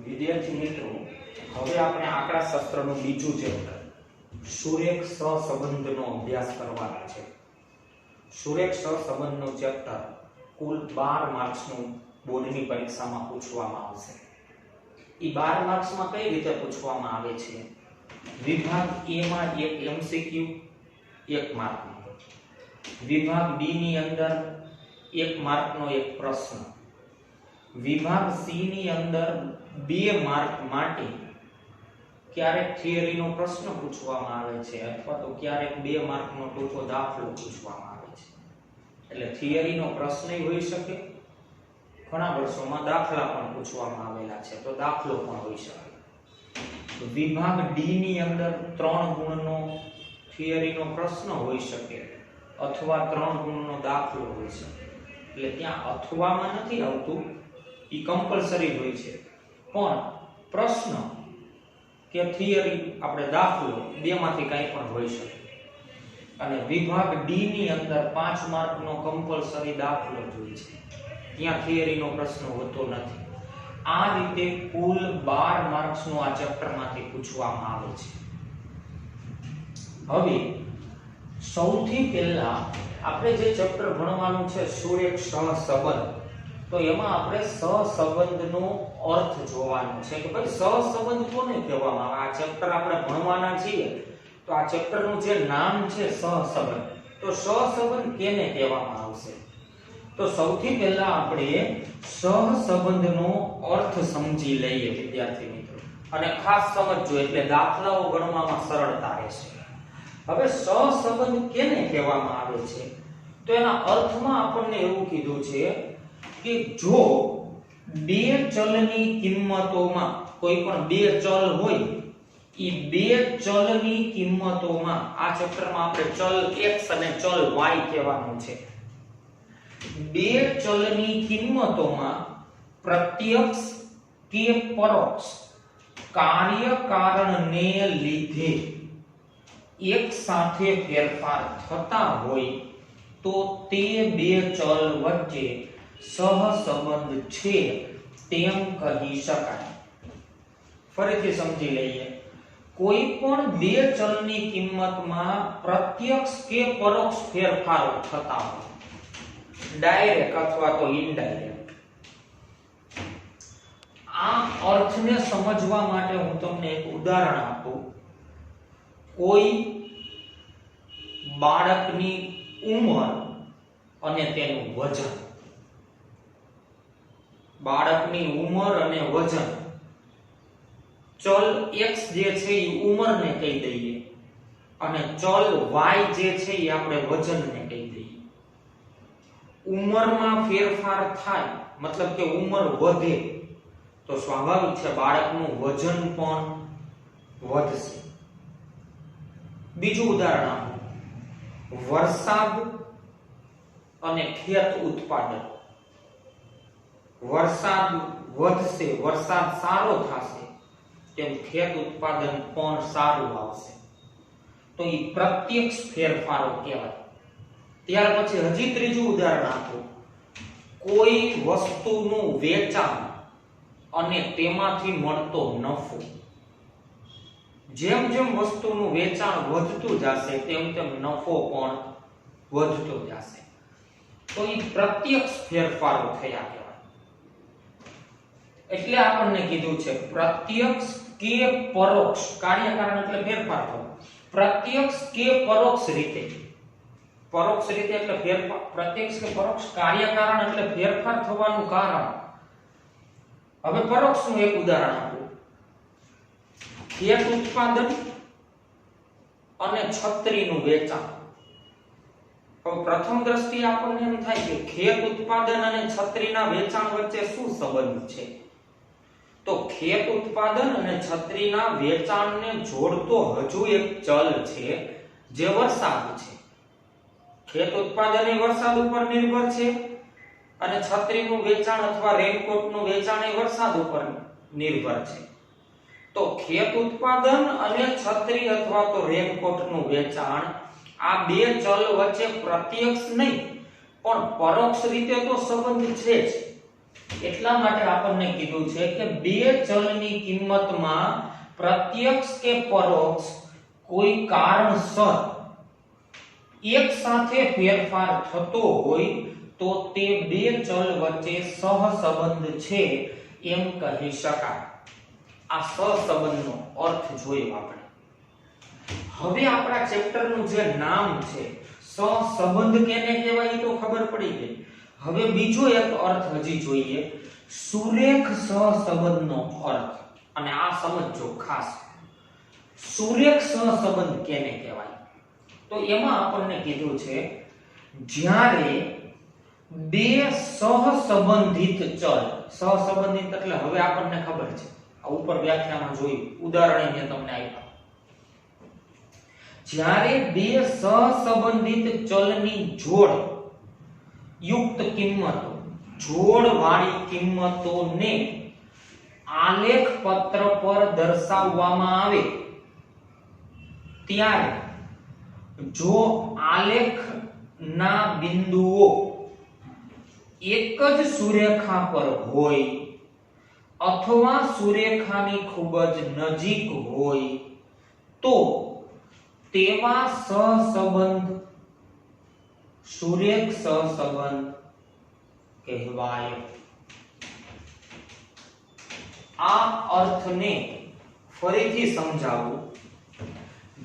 વિદ્યાર્થી મિત્રો, હવે આપણે આંકડા શાસ્ત્રનું બીજું ચેપ્ટર સુરેખ સહસંબંધનો અભ્યાસ કરવાના છે. સુરેખ સહસંબંધનું ચેપ્ટર કુલ 12 માર્ક્સનું બોર્ડની પરીક્ષામાં પૂછવામાં આવશે. એ 12 માર્ક્સમાં કઈ રીતે પૂછવામાં આવે છે? વિભાગ A માં એક MCQ 1 માર્કનો, વિભાગ B ની અંદર 1 માર્કનો એક પ્રશ્ન, વિભાગ C ની અંદર 2 માર્ક માટે ક્યારેક થિયરીનો પ્રશ્ન પૂછવામાં આવે છે અથવા તો ક્યારેક 2 માર્કનો ટૂંકો દાખલો પૂછવામાં આવે છે. એટલે થિયરીનો પ્રશ્નય હોઈ શકે, ઘણા વર્ષોમાં દાખલા પણ પૂછવામાં આવેલા છે તો દાખલો પણ હોઈ શકે. વિભાગ D ની અંદર 3 ગુણનો થિયરીનો પ્રશ્ન હોઈ શકે અથવા 3 ગુણનો દાખલો હોઈ શકે. એટલે ત્યાં અથવામાં નથી આવતું, એ કમ્પલસરી હોય છે, પણ પ્રશ્ન કે થિયરી આપણે દાખલો બેમાંથી કંઈ પણ હોઈ શકે. અને વિભાગ D ની અંદર 5 માર્કનો કમ્પલસરી દાખલો જ હોય છે, ત્યાં થિયરીનો પ્રશ્ન હોતો નથી. આ રીતે કુલ 12 માર્ક્સનું આ ચેપ્ટરમાંથી પૂછવામાં આવે છે. હવે સૌથી પહેલા આપણે જે ચેપ્ટર ભણવાનું છે સુરેખ સહસંબંધ, તો એમાં આપણે સહસંબંધનો અર્થ જોવાનો છે કે ભાઈ સહસંબંધ કોને કહેવામાં આવે. આ ચેપ્ટર આપણે ભણવાના છીએ તો આ ચેપ્ટરનું જે નામ છે સહસંબંધ, તો સહસંબંધ કેને કહેવામાં આવશે? તો સૌથી પહેલા આપણે સહસંબંધનો અર્થ સમજી લઈએ વિદ્યાર્થી મિત્રો, અને ખાસ સમજજો એટલે દાખલાઓ ગણવામાં સરળતા રહેશે. હવે સહસંબંધ કેને કહેવામાં આવે છે? તો એના અર્થમાં આપણને એવું કીધું છે કે જો બે ચલની કિંમતોમાં, કોઈ પણ બે ચલ હોય, એ બે ચલની કિંમતોમાં, આ ચેપ્ટરમાં આપણે ચલ x અને ચલ y કહેવાનું છે, બે ચલની કિંમતોમાં પ્રત્યક્ષ કે પરોક્ષ કાર્ય કારણને લીધે એક સાથે ફેરફાર થતા હોય તો તે બે ચલ વચ્ચે સહસંબંધ છે તેમ કહી શકાય. ફરીથી સમજી લઈએ. કોઈ પણ બે ચલની કિંમતમાં પ્રત્યક્ષ કે પરોક્ષ ફેરફારો થતા હોય, ડાયરેક્ટ અથવા તો ઇનડાયરેક્ટ. આ અર્થને સમજવા માટે હું તમને એક ઉદાહરણ આપું. કોઈ બાળકની ઉંમર અને તેનું વજન, બાળકની ઉંમર અને વજન, ચલ x જે છે એ ઉંમરને કહી દઈએ અને ચલ y જે છે એ આપણે વજનને કહી દઈએ. ઉંમરમાં ફેરફાર થાય મતલબ કે ઉંમર વધે તો સ્વાભાવિક છે બાળકનું વજન પણ વધશે. બીજું ઉદાહરણ આપો. વરસાદ અને ખેત ઉત્પાદન. વરસાદ વધશે, વરસાદ સારો થશે, તેમ ખેત ઉત્પાદન પણ સારું આવશે. તો એ પ્રત્યક્ષ ફેરફારો કહેવાય. ત્યાર પછી હજી ત્રીજું ઉદાહરણ આપો. કોઈ વસ્તુનું વેચાણ અને તેમાંથી મળતો નફો. જેમ જેમ વસ્તુનું વેચાણ વધતું જશે તેમ તેમ નફો પણ વધતો જશે. તો એ પ્રત્યક્ષ ફેરફારો થયા કહેવાય. એટલે આપણને કીધું છે પ્રત્યક્ષ કે પરોક્ષ, કાર્યકારણ એટલે ફેરફાર થવો, પ્રત્યક્ષ કે પરોક્ષ રીતે. પરોક્ષ રીતે એટલે ફેરફાર, પ્રત્યક્ષ કે પરોક્ષ કાર્યકારણ એટલે ફેરફાર થવાનું કારણ. હવે પરોક્ષનું એક ઉદાહરણ આપું. ખેત ઉત્પાદન અને છત્રીનું વેચાણ. હવે પ્રથમ દ્રષ્ટિએ આપણને એમ થાય કે ખેત ઉત્પાદન અને છત્રીના વેચાણ વચ્ચે શું સંબંધ છે? તો ખેત ઉત્પાદન અને છત્રીના વેચાણને જોડતો હજુ એક ચલ છે જે વરસાદ છે. ખેત ઉત્પાદન એ વરસાદ ઉપર નિર્ભર છે અને છત્રીનું વેચાણ અથવા રેનકોટનું વેચાણ એ વરસાદ ઉપર નિર્ભર છે. તો ખેત ઉત્પાદન અને છત્રી અથવા તો રેનકોટનું વેચાણ, આ બે ચલ વચ્ચે પ્રત્યક્ષ નહીં પણ પરોક્ષ રીતે તો સંબંધ છે જ. એટલા માટે આપણને કીધું છે કે બે ચલની કિંમતમાં પ્રત્યક્ષ કે પરોક્ષ કોઈ કારણસર એક સાથે ફેરફાર થતો હોય તો તે બે ચલ વચ્ચે સહસંબંધ છે એમ કહી શકાય. આ સહસંબંધનો અર્થ જોયો આપણે. હવે આપણા ચેપ્ટરનું જે નામ છે સહસંબંધ કેને કહેવાય તો ખબર પડી ગઈ. હવે બીજો એક અર્થ હજી જોઈએ, સુરેખ સહસંબંધનો અર્થ. અને આ સમજો ખાસ, સુરેખ સહસંબંધ કેને કહેવાય? તો એમાં આપણને કીધું છે જ્યારે બે સહસંબંધિત ચલ, સહસંબંધિત એટલે હવે આપણને ખબર છે, આ ઉપર વ્યાખ્યામાં જોયું, ઉદાહરણ મેં તમને આપ્યા. જ્યારે બે સહસંબંધિત ચલની જોડ યુક્ત કિંમતો, જોડ વાળી કિંમતોને આલેખ પત્ર પર દર્શાવવામાં આવે ત્યારે જો આલેખના બિંદુઓ એક જ સુરેખા પર હોય અથવા સુરેખાની ખૂબ જ નજીક હોય તો તેવા સહસંબંધ સુરેખ સહસંબંધ કહેવાય. આ અર્થને ફરીથી સમજાવું.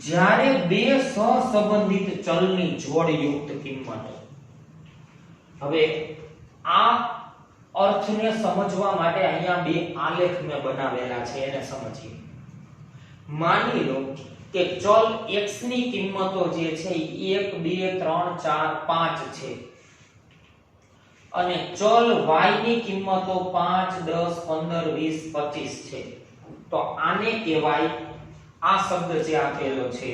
જ્યારે બે સહસંબંધિત ચલની જોડ યુક્ત કિંમતો, હવે આ અર્થને સમજવા માટે અહીંયા બે આલેખ મેં બનાવેલા છે, એને સમજીએ. માની લો કે ચલ x ની કિંમતો જે છે 1 2 3 4 5 છે અને ચલ y ની કિંમતો 5 10 15 20 25 છે. તો આને કહેવાય, આ શબ્દ જે આપેલો છે,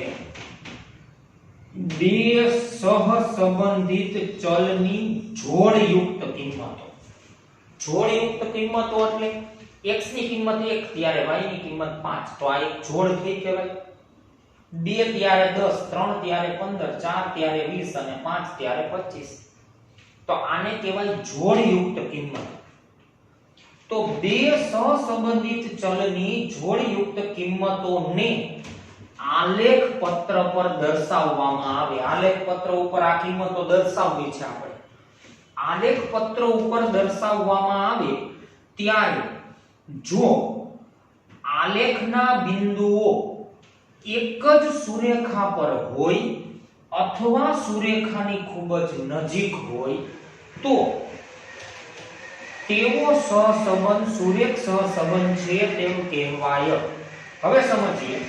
બે સહસંબંધિત ચલની જોડયુક્ત કિંમતો. જોડયુક્ત કિંમતો એટલે x ની કિંમત 1 ત્યારે y ની કિંમત 5, તો આ એક જોડ થઈ કહેવાય. 2 ત્યારે 10, 3 ત્યારે 15, 4 ત્યારે 20 અને 5 ત્યારે 25. તો આને કહેવાય જોડયુક્ત કિંમત. તો બે સહસંબંધિત ચલની જોડયુક્ત કિંમતોને આલેખ પત્ર પર દર્શાવવામાં આવે. આલેખ પત્ર ઉપર આ કિંમતો દર્શાવવી છે આપણે. આલેખ પત્ર ઉપર દર્શાવવામાં આવે ત્યારે જો આલેખના બિંદુઓ એક જ સુરેખા પર હોય અથવા સુરેખાની ખૂબ જ નજીક હોય તો તેવો સહસંબંધ સુરેખ સહસંબંધ છે તેમ કહેવાય. હવે સમજીએ,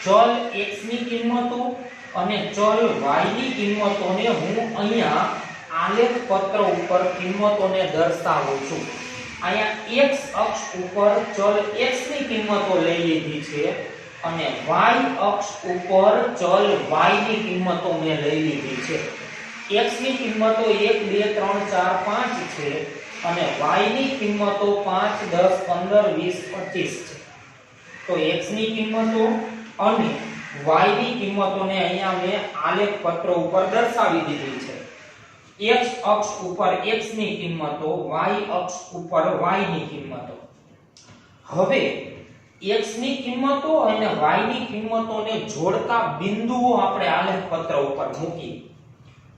ચલ x ની કિંમતો અને ચલ y ની કિંમતોને હું અહીંયા આલેખ પત્ર ઉપર કિંમતોને દર્શાવું છું. અહીંયા x અક્ષ ઉપર ચલ x ની કિંમતો લઈ લીધી છે અને y અક્ષ ઉપર ચલ y ની કિંમતો મેં લઈ લીધી છે. x ની કિંમતો 1 2 3 4 5 છે અને y ની કિંમતો 5 10 15 20 25 છે. તો x ની કિંમતો અને y ની કિંમતોને અહીંયા મેં આલેખ પત્ર ઉપર દર્શાવી દીધી છે. x અક્ષ ઉપર x ની કિંમતો, y અક્ષ ઉપર y ની કિંમતો. હવે x ની કિંમતો અને y ની કિંમતોને જોડતા બિંદુઓ આપણે આલેખ પત્ર ઉપર મૂકી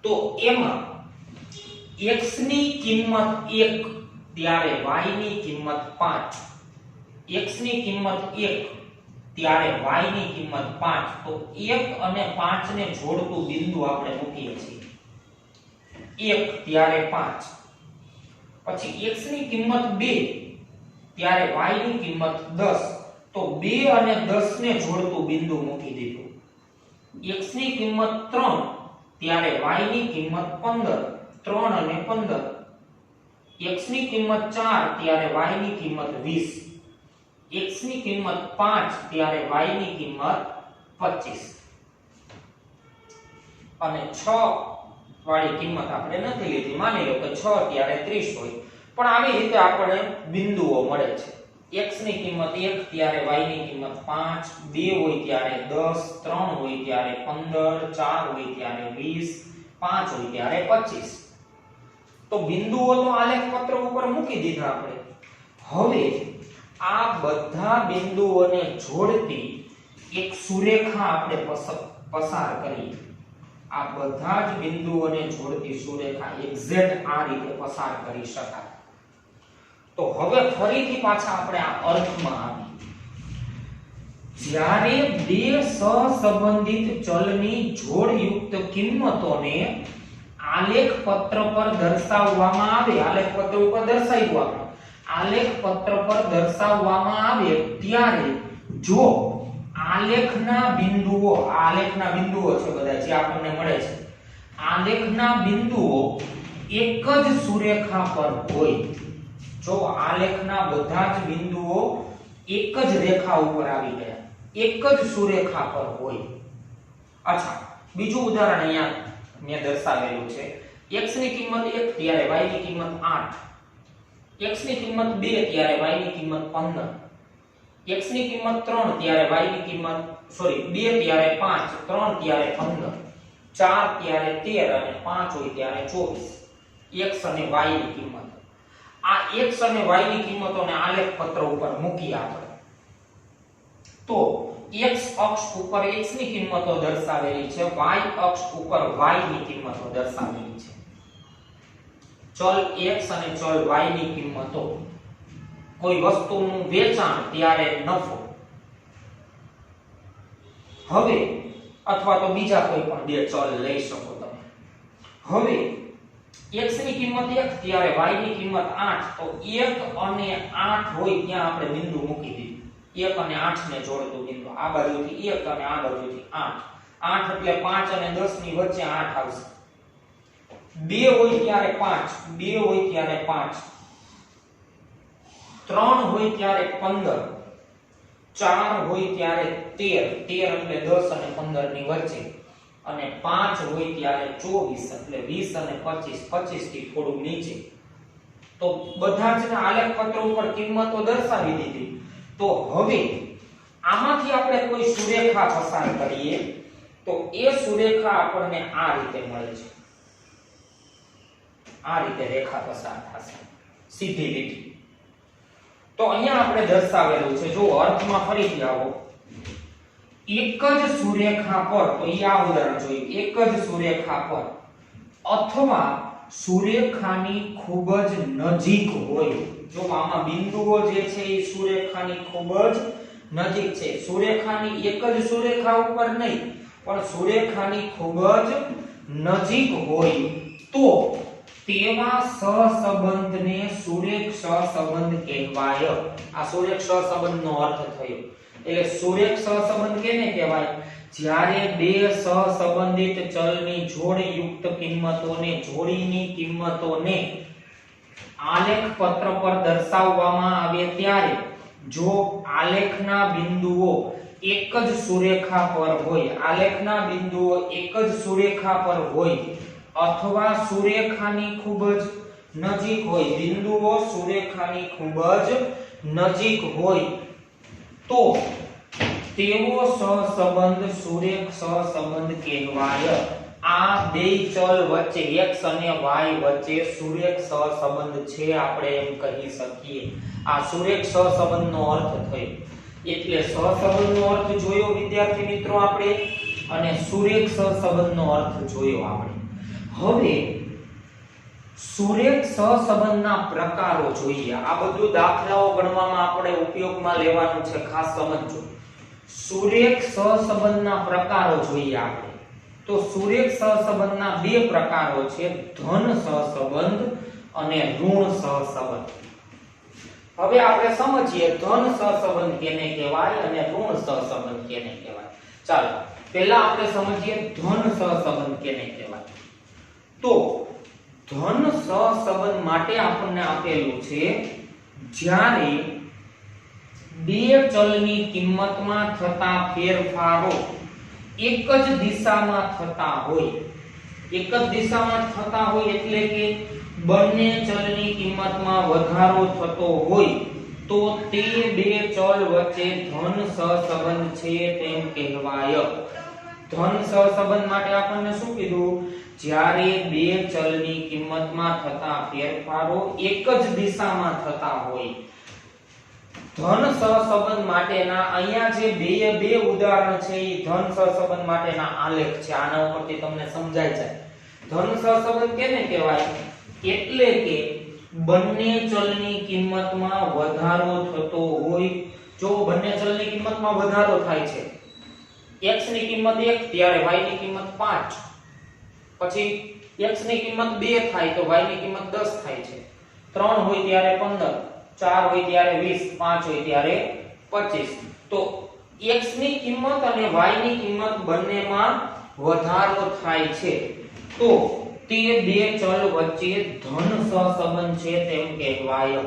તો એમાં x ની કિંમત 1 ત્યારે y ની કિંમત 5, x ની કિંમત 1 ત્યારે y ની કિંમત 5. તો 1 અને 5 ને જોડતું બિંદુ આપણે મૂકીએ છીએ. 1 ત્યારે 5. પછી x ની કિંમત 2 ત્યારે y ની કિંમત 10. તો 2 અને 10 ને જોડતું બિંદુ મૂકી દીધું. x ની કિંમત 3 ત્યારે y ની કિંમત 15, 3 અને 15. x ની કિંમત 4 ત્યારે y ની કિંમત 20. x ની કિંમત 5 ત્યારે y ની કિંમત 25. અને 6 વાળી કિંમત આપણે નથી લીધી. માની લો કે 6 ત્યારે 30 હોય. પણ આવી રીતે આપણે બિંદુઓ મળે છે. x ની કિંમત 1 ત્યારે y ની કિંમત 5, 2 હોય ત્યારે 10, 3 હોય ત્યારે 15, 4 હોય ત્યારે 20, 5 હોય ત્યારે 25. તો બિંદુઓ તો આલેખ પત્ર ઉપર મૂકી દીધા આપણે. હવે આ બધા બિંદુઓને જોડતી એક સુરેખા આપણે પસાર કરીએ. આ બધા જ બિંદુઓને જોડતી સુરેખા એક્ઝેક્ટ આ રીતે પસાર કરી શકાય. તો હવે ફરીથી પાછા આપણે આ અર્થમાં આવીએ. જ્યારે બે સહસંબંધિત ચલની જોડયુક્ત કિંમતોને આલેખ પત્ર પર દર્શાવવામાં આવે, આલેખ પત્ર ઉપર દર્શાવ્યું આપણે, આલેખ પત્ર પર દર્શાવવામાં આવે ત્યારે જો આલેખના બિંદુઓ, આલેખના બિંદુઓ છે બધા જે આપણને મળે છે, આલેખના બિંદુઓ એક જ સુરેખા પર હોય, જો આલેખના બધા જ બિંદુઓ એક જ રેખા ઉપર આવી ગયા, એક જ સુરેખા પર હોય. અચ્છા, બીજું ઉદાહરણ અહીંયા મેં દર્શાવેલું છે. x ની કિંમત 1 ત્યારે y ની કિંમત 8, x ની કિંમત 2 ત્યારે y ની કિંમત 15, x ની કિંમત 3 ત્યારે y ની કિંમત 2 ત્યારે 5, 3 ત્યારે 15, 4 ત્યારે 13 અને 5 હોય ત્યારે 24. x અને y ની કિંમત, આ x અને y ની કિંમતોને આલેખ પત્ર ઉપર મૂકી આપણે. તો x અક્ષ ઉપર x ની કિંમતો દર્શાવેલી છે, y અક્ષ ઉપર y ની કિંમતો દર્શાવેલી છે. ચલ x અને ચલ y ની કિંમતો, કોઈ વસ્તુનું વેચાણ ત્યારે નફો, હવે અથવા તો બીજા કોઈ પણ બે ચલ લઈ શકો તમે. હવે x ની કિંમત 1 ત્યારે y ની કિંમત 8, તો 1 અને 8 હોય ત્યાં આપણે બિંદુ મૂકી દીધું. 1 અને 8 ને જોડતું બિંદુ, આ બાજુથી 1 અને આ બાજુથી 8. 8 એટલે 5 અને 10 ની વચ્ચે 8 આવશે. 2 હોય ત્યારે 5, 2 હોય ત્યારે 5, 3 હોય ત્યારે 15, 4 હોય ત્યારે 13, 13 એટલે 10 અને 15 ની વચ્ચે, અને 5 હોય ત્યારે 24 એટલે 20 અને 25, 25 થી થોડું નીચે. તો બધા જ આલેખ પત્ર ઉપર કિંમતો દર્શાવી દીધી. તો હવે આમાંથી આપણે કોઈ સુરેખા પસાર કરીએ તો એ સુરેખા આપણને આ રીતે મળે છે. આ રીતે રેખા પસાર થશે, સીધી લીટી. તો અહીંયા આપણે દર્શાવેલું છે, જો અર્થમાં ફરીથી આવો. એક જ સુરેખા પર, તો આ ઉદાહરણ જોયું, એક જ સુરેખા પર અથવા સુરેખાની ખૂબ જ નજીક હોય. જો આમાં બિંદુઓ જે છે એ સુરેખાની ખૂબ જ નજીક છે, સુરેખાની એક જ સુરેખા ઉપર નહીં પણ સુરેખાની ખૂબ જ નજીક હોય, તો તેવા સહસંબંધને સુરેખ સહસંબંધ કહેવાય. આ સુરેખ સહસંબંધનો અર્થ થયો. એટલે સુરેખ સહસંબંધ કેને કહેવાય? જ્યારે બે સહસંબંધિત ચલની જોડયુક્ત કિંમતોને, જોડીની કિંમતોને આલેખ પત્ર પર દર્શાવવામાં આવે ત્યારે જો આલેખના બિંદુઓ એક જ સુરેખા પર હોય, આલેખના બિંદુઓ એક જ સુરેખા પર હોય અથવા સુરેખાની ખૂબ જ નજીક હોય, બિંદુઓ સુરેખાની ખૂબ જ નજીક હોય, તો તેવો સહસંબંધ સુરેખ સહસંબંધ કહેવાય. આ બે ચલ વચ્ચે, x અને y વચ્ચે સુરેખ સહસંબંધ છે, આપણે એમ કહી શકીએ. આ સુરેખ સહસંબંધનો અર્થ થયો. એટલે સહસંબંધનો અર્થ જોયો વિદ્યાર્થી મિત્રો આપણે, અને સુરેખ સહસંબંધનો અર્થ જોયો આપણે. હવે સુરેખ સહસંબંધના પ્રકારો જોઈએ. આ બધું દાખલાઓ ગણવામાં આપણે ઉપયોગમાં લેવાનું છે, ખાસ સમજજો. સુરેખ સહસંબંધના પ્રકારો જોઈએ આપણે. તો સુરેખ સહસંબંધના બે પ્રકારો છે, ધન સહસંબંધ અને ઋણ સહસંબંધ. હવે આપણે સમજીએ ધન સહસંબંધ કેને કહેવાય અને ઋણ સહસંબંધ કેને કહેવાય. ચાલો પહેલા આપણે સમજીએ ધન સહસંબંધ કેને કહેવાય. તો ધન સહસંબંધ માટે આપણને આપેલું છે જ્યારે બે ચલની કિંમતમાં થતા ફેરફારો એક જ દિશામાં થતા હોય. એક જ દિશામાં થતા હોય એટલે કે બંને ચલની કિંમતમાં વધારો થતો હોય તો તે બે ચલ વચ્ચે ધન સહસંબંધ છે તેમ કહેવાય. ધન સહસંબંધ માટે આપણને શું કીધું? જ્યારે બે ચલની કિંમતમાં થતા ફેરફારો એક જ દિશામાં થતા હોય. ધન સહસંબંધ માટેના અહીંયા જે બે ઉદાહરણ છે એ ધન સહસંબંધ માટેના આલેખ છે. આના ઉપરથી તમને સમજાય જાય. ધન સહસંબંધ કેને કહેવાય? એટલે કે બંને ચલની કિંમતમાં વધારો થતો હોય. જો બંને ચલની કિંમતમાં વધારો થાય છે, x ની કિંમત 1 ત્યારે y ની કિંમત 5, પછી x ની કિંમત 2 થાય તો y ની કિંમત 10 થાય છે, 3 હોય ત્યારે 15, 4 હોય ત્યારે 20, 5 હોય ત્યારે 25. તો x ની કિંમત અને y ની કિંમત બંનેમાં વધારો થાય છે તો તે બે ચલ વચ્ચે ધન સહસંબંધ છે તેમ કહેવાય.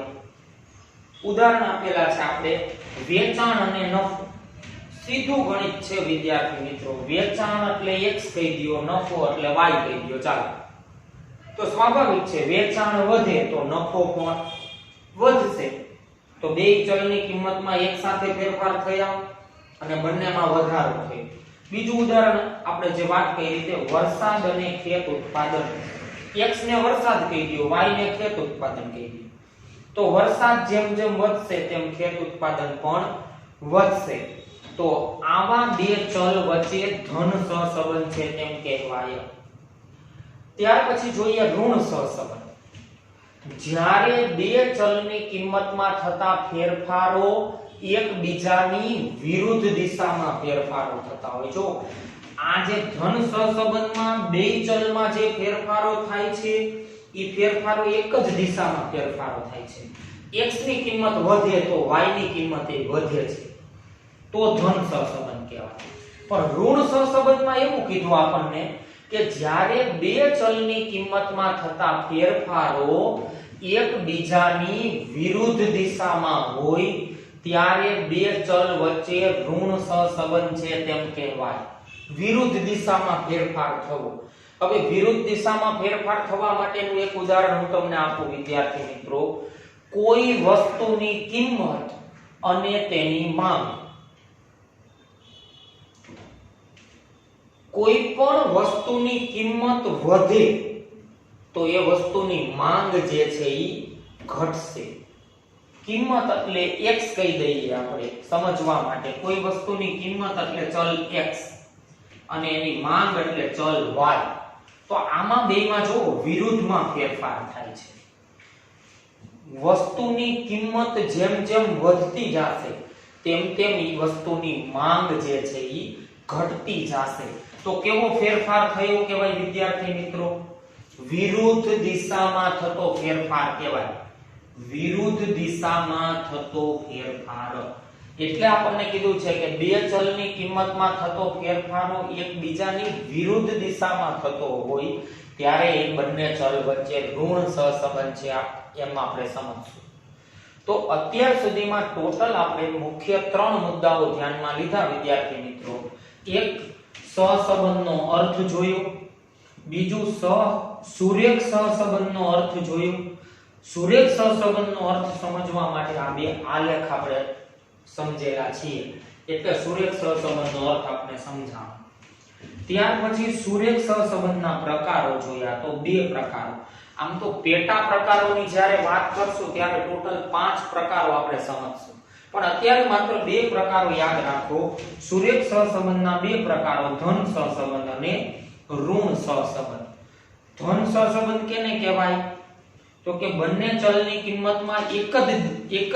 ઉદાહરણ આપેલા છે આપણે વેચાણ અને નફો. સીધું ગણિત છે વિદ્યાર્થી મિત્રો. વેચાણ એટલે x કહી દયો, નફો એટલે y કહી દયો. ચાલો, તો સ્વાભાવિક છે વેચાણ વધે તો નફો પણ વધશે. તો બે ચલની કિંમતમાં એક સાથે ફેરફાર થયા અને બંનેમાં વધારો થયો. બીજું ઉદાહરણ આપણે જે વાત કરી તે વરસાદ અને ખેત ઉત્પાદન. x ને વરસાદ કહી દયો, y ને ખેત ઉત્પાદન કહી દયો. તો વરસાદ જેમ જેમ વધશે તેમ ખેત ઉત્પાદન પણ વધશે. તો આવા બે ચલ વચ્ચે ધન સહસંબંધ છે તેમ કહેવાય. ત્યાર પછી જોઈએ ઋણ સહસંબંધ. જ્યારે બે ચલની કિંમતમાં થતા ફેરફારો એકબીજાની વિરુદ્ધ દિશામાં ફેરફારો થતા હોય. જો આ જે ધન સહસંબંધમાં બે ચલમાં જે ફેરફારો થાય છે એ ફેરફારો એક જ દિશામાં ફેરફારો થાય છે. x ની કિંમત વધે તો y ની કિંમત એ વધે છે, તો ધન સહસંબંધ કહેવાય. પણ ઋણ સહસંબંધમાં એવું કીધું આપણને કે જ્યારે બે ચલની કિંમતમાં થતા ફેરફારો એકબીજાની વિરુદ્ધ દિશામાં હોય ત્યારે બે ચલ વચ્ચે ઋણ સહસંબંધ છે તેમ કહેવાય. વિરુદ્ધ દિશામાં ફેરફાર થવો. હવે વિરુદ્ધ દિશામાં ફેરફાર થવા માટેનું એક ઉદાહરણ હું તમને આપું વિદ્યાર્થી મિત્રો. કોઈ વસ્તુની કિંમત અને તેની માંગ. કોઈ પણ વસ્તુની કિંમત વધે તો એ વસ્તુની માંગ જે છે એ ઘટશે. કિંમત એટલે x કહી દઈએ આપણે સમજવા માટે. કોઈ વસ્તુની કિંમત એટલે ચલ x અને એની માંગ એટલે ચલ y. તો આમાં બેમાં જો વિરુદ્ધમાં ફેરફાર થાય છે. વસ્તુની કિંમત જેમ જેમ વધતી જશે તેમ તેમ એ વસ્તુની માંગ જે છે એ ઘટતી જશે. તો કેવો ફેરફાર થયો કહેવાય વિદ્યાર્થી મિત્રો? વિરુદ્ધ દિશામાં થતો ફેરફાર કહેવાય. વિરુદ્ધ દિશામાં થતો ફેરફાર. એટલે આપણને કીધું છે કે બે ચલની કિંમતમાં થતો ફેરફારો એકબીજાની વિરુદ્ધ દિશામાં થતો હોય ત્યારે એ બંને ચલ વચ્ચે ઋણ સહસંબંધ છે એમ આપણે સમજશું. તો અત્યાર સુધીમાં ટોટલ આપણે મુખ્ય 3 મુદ્દાઓ ધ્યાનમાં લીધા વિદ્યાર્થી મિત્રો. એક, સહસંબંધનો અર્થ જોયો. બીજું, સુરેખ સહસંબંધનો અર્થ જોયો. સુરેખ સહસંબંધનો અર્થ સમજવા માટે આ બે આલેખ આપણે સમજેલા છીએ એટલે સુરેખ સહસંબંધનો અર્થ આપણે સમજાવો. ત્યાર પછી સુરેખ સહસંબંધના પ્રકારો જોયા. તો બે પ્રકારો. આમ તો પેટા પ્રકારોની જ્યારે વાત કરશું ત્યારે ટોટલ 5 પ્રકારો આપણે સમજશું, પણ અત્યારે માત્ર બે પ્રકારો યાદ રાખો. સુરેખ સહસંબંધના બે પ્રકારો, ધન સહસંબંધ અને ઋણ સહસંબંધ. ધન સહસંબંધ કેને કહેવાય? તો કે બંને ચલની કિંમતમાં એક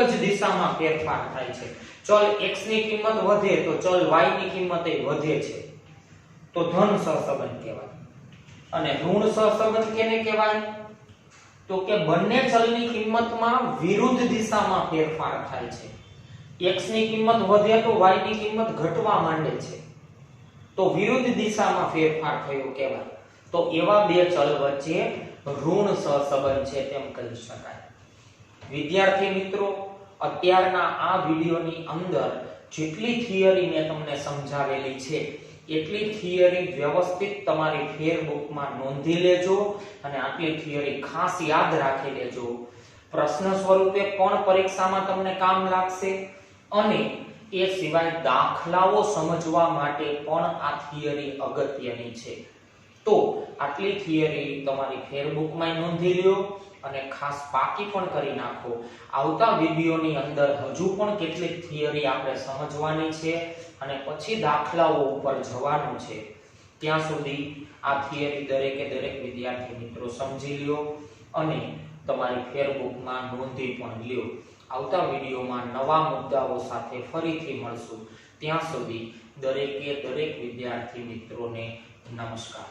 જ દિશામાં ફેરફાર થાય છે. ચલ x ની કિંમત વધે તો ચલ y ની કિંમત એ વધે છે, તો ધન સહસંબંધ કહેવાય. અને ઋણ સહસંબંધ કેને કહેવાય? તો કે બંને ચલની કિંમતમાં વિરુદ્ધ દિશામાં ફેરફાર થાય છે. x ની કિંમત વધે તો y ની કિંમત ઘટવા માંડે છે, તો વિરુદ્ધ દિશામાં ફેરફાર થયો કહેવાય. તો એવા બે ચલ વચ્ચે ઋણ સહસંબંધ છે તેમ કહી શકાય. વિદ્યાર્થી મિત્રો, અત્યારના આ વિડિયોની અંદર જેટલી થિયરી મેં તમને સમજાવેલી છે એટલી થિયરી વ્યવસ્થિત તમારી ફેરબુકમાં નોંધી લેજો અને આટલી થિયરી ખાસ યાદ રાખી લેજો. પ્રશ્ન સ્વરૂપે પણ પરીક્ષામાં તમને કામ લાગશે અને એ સિવાય દાખલાઓ સમજવા માટે પણ આ થિયરી અગત્યની છે. તો આટલી થિયરી તમારી ફેરબુકમાં નોંધી લ્યો અને ખાસ પાકી પણ કરી નાખો. આવતા વિડિયોની અંદર હજુ પણ કેટલીક થિયરી આપણે સમજવાની છે અને પછી દાખલાઓ ઉપર જવાનું છે. ત્યાં સુધી આ થિયરી દરેકે દરેક વિદ્યાર્થી મિત્રો સમજી લ્યો અને તમારી ફેરબુકમાં નોંધી પણ લ્યો. આવતા વિડિયોમાં નવા મુદ્દાઓ સાથે ફરીથી મળશું. ત્યાં સુધી દરેકે દરેક વિદ્યાર્થી મિત્રોને નમસ્કાર.